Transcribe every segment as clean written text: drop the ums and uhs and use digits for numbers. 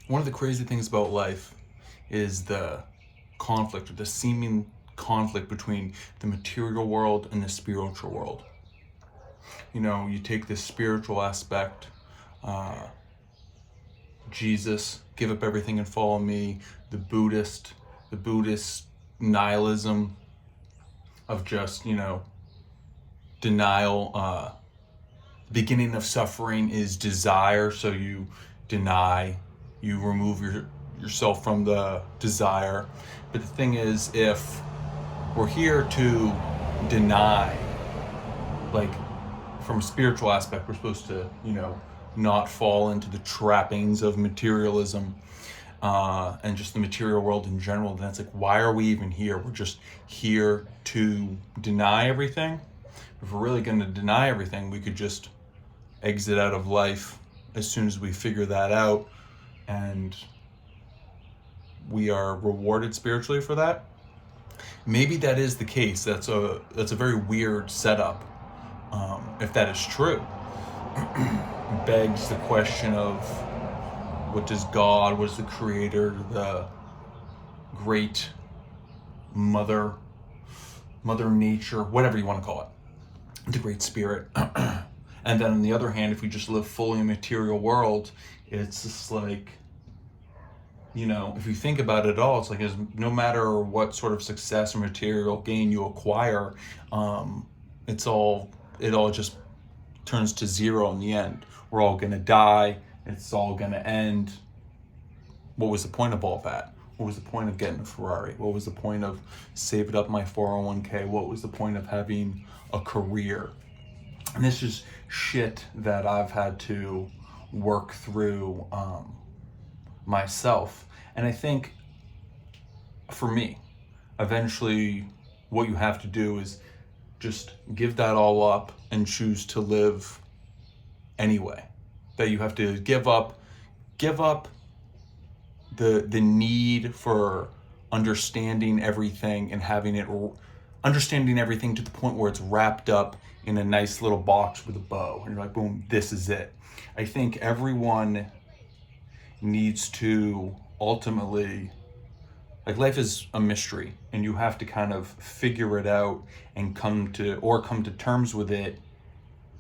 One of the crazy things about life is the conflict, or the seeming conflict between the material world and the spiritual world. You know, you take this spiritual aspect, uh, Jesus, give up everything and follow me, the Buddhist nihilism of just, denial. Beginning of suffering is desire, so you deny, you remove yourself from the desire. But the thing is, if we're here to deny, like, from a spiritual aspect, we're supposed to, not fall into the trappings of materialism, and just the material world in general. Then it's like, why are we even here? We're just here to deny everything. If we're really going to deny everything, we could just exit out of life as soon as we figure that out, and we are rewarded spiritually for that. Maybe that is the case. That's a very weird setup. If that is true, begs the question of, what does God, what is the creator, the great mother nature, whatever you want to call it, the great spirit. And then on the other hand, if we just live fully in the material world, it's just like, if you think about it all, it's like, no matter what sort of success or material gain you acquire, it all just turns to zero in the end. We're all gonna die. It's all gonna end. What was the point of all that? What was the point of getting a Ferrari? What was the point of saving up my 401k? What was the point of having a career? And this is shit that I've had to work through myself. And I think, for me, eventually what you have to do is just give that all up and choose to live anyway. That you have to give up the need for understanding everything and understanding everything to the point where it's wrapped up in a nice little box with a bow, and you're like, boom, this is it. I think everyone needs to ultimately, like, life is a mystery, and you have to kind of figure it out and come to terms with it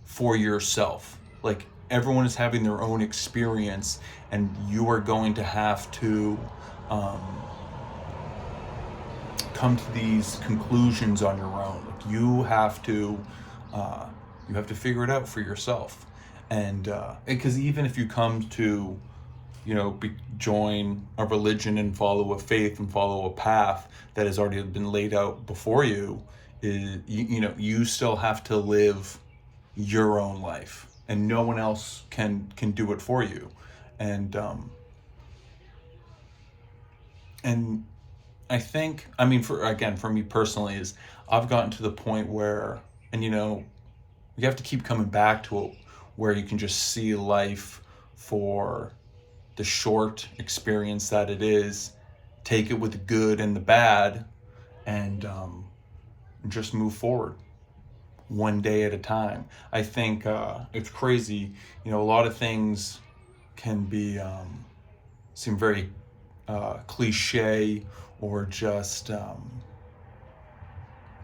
for yourself. Like, everyone is having their own experience, and you are going to have to come to these conclusions on your own. Like, you have to figure it out for yourself. And because even if you come to, join a religion and follow a faith and follow a path that has already been laid out before you, you still have to live your own life, and no one else can do it for you. And I think, for me personally, is I've gotten to the point where, and you have to keep coming back to it, where you can just see life for the short experience that it is, take it with the good and the bad, and just move forward one day at a time. I think it's crazy, a lot of things can be seem very cliche, or just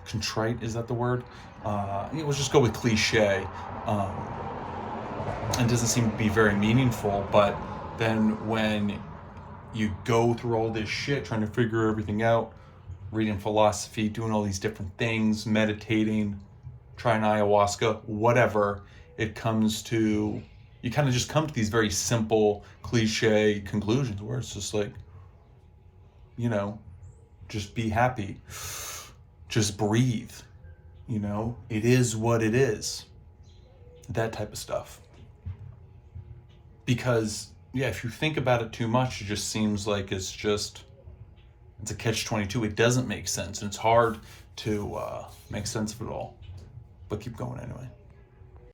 contrite, is that the word? Let's just go with cliche, and doesn't seem to be very meaningful. But then when you go through all this shit trying to figure everything out, reading philosophy, doing all these different things, meditating, trying ayahuasca, whatever, you kind of just come to these very simple cliche conclusions, where it's just like, just be happy, just breathe, it is what it is, that type of stuff. Because if you think about it too much, it just seems like it's a catch-22. It doesn't make sense, and it's hard to make sense of it all. But keep going anyway.